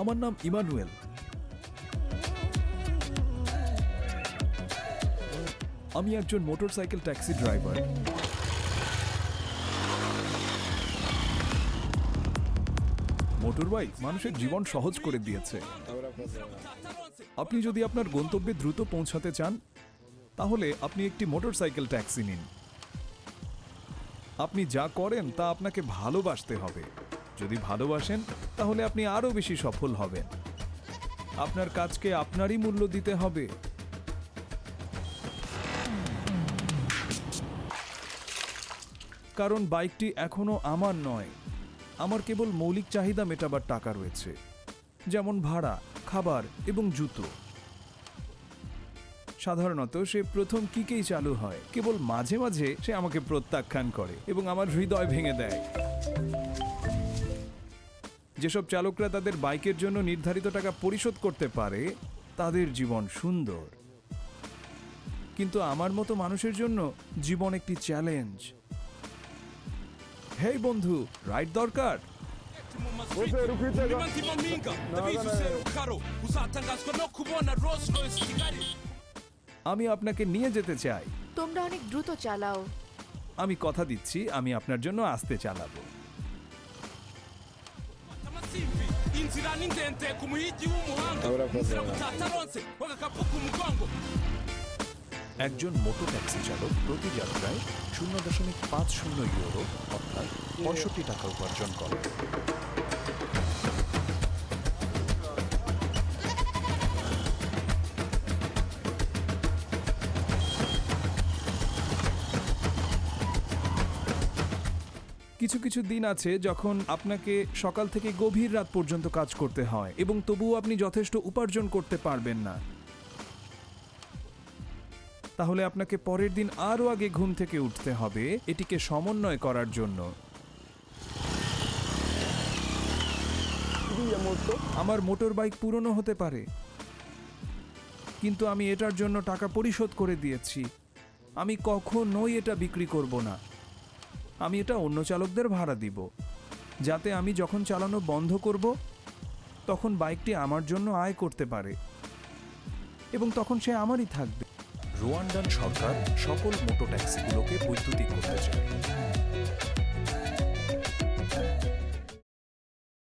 আমার নাম ইমানুয়েল। আমি একজন মোটরসাইকেল ট্যাক্সি ড্রাইভার। মোটরবাইক মানুষের জীবন সহজ করে দিয়েছে। আপনি যদি আপনার গন্তব্যে দ্রুত পৌঁছাতে চান তাহলে আপনি একটি মোটরসাইকেল ট্যাক্সি নিন। আপনি যা করেন তা আপনাকে ভালোবাসতে হবে। যদি ভালোবাসেন তাহলে আপনি আরো বেশি সফল হবেন। আপনার কাজকে আপনারই মূল্য দিতে হবে। কারণ বাইকটি এখনো আমার নয়। আমার কেবল মৌলিক চাহিদা মেটাবার টাকা রয়েছে, যেমন ভাড়া, খাবার এবং জুতো। সাধারণত সে প্রথম কিকেই চালু হয়, কেবল মাঝে মাঝে সে আমাকে প্রত্যাখ্যান করে এবং আমার হৃদয় ভেঙে দেয়। যেসব চালকরা তাদের বাইকের জন্য নির্ধারিত টাকা পরিশোধ করতে পারে তাদের জীবন সুন্দর, কিন্তু আমার মতো মানুষের জন্য জীবন একটি চ্যালেঞ্জ। হেই বন্ধু, রাইড দরকার? আমি আপনাকে নিয়ে যেতে চাই। তোমরা অনেক দ্রুত চালাও। আমি কথা দিচ্ছি আমি আপনার জন্য আস্তে চালাবো। একজন মোটর ট্যাক্সি চালক প্রতি যাত্রায় 0.50 ইউরো অর্থাৎ 65 টাকা উপার্জন করে। কিছু কিছু দিন আছে যখন আপনাকে সকাল থেকে গভীর রাত পর্যন্ত কাজ করতে হয় এবং তবুও আপনি যথেষ্ট উপার্জন করতে পারবেন না। তাহলে আপনাকে পরের দিন আরও আগে ঘুম থেকে উঠতে হবে এটিকে সমন্বয় করার জন্য। আমার মোটর বাইক পুরনো হতে পারে, কিন্তু আমি এটার জন্য টাকা পরিশোধ করে দিয়েছি। আমি কখনোই এটা বিক্রি করব না। আমি এটা অন্য চালকদের ভাড়া দিব, যাতে আমি যখন চালানো বন্ধ করব তখন বাইকটি আমার জন্য আয় করতে পারে এবং তখন সে আমারই থাকবে। রুয়ান্ডান সরকার সকল মোটর ট্যাক্সিগুলোকে বৈদ্যুতিক করতে চায়।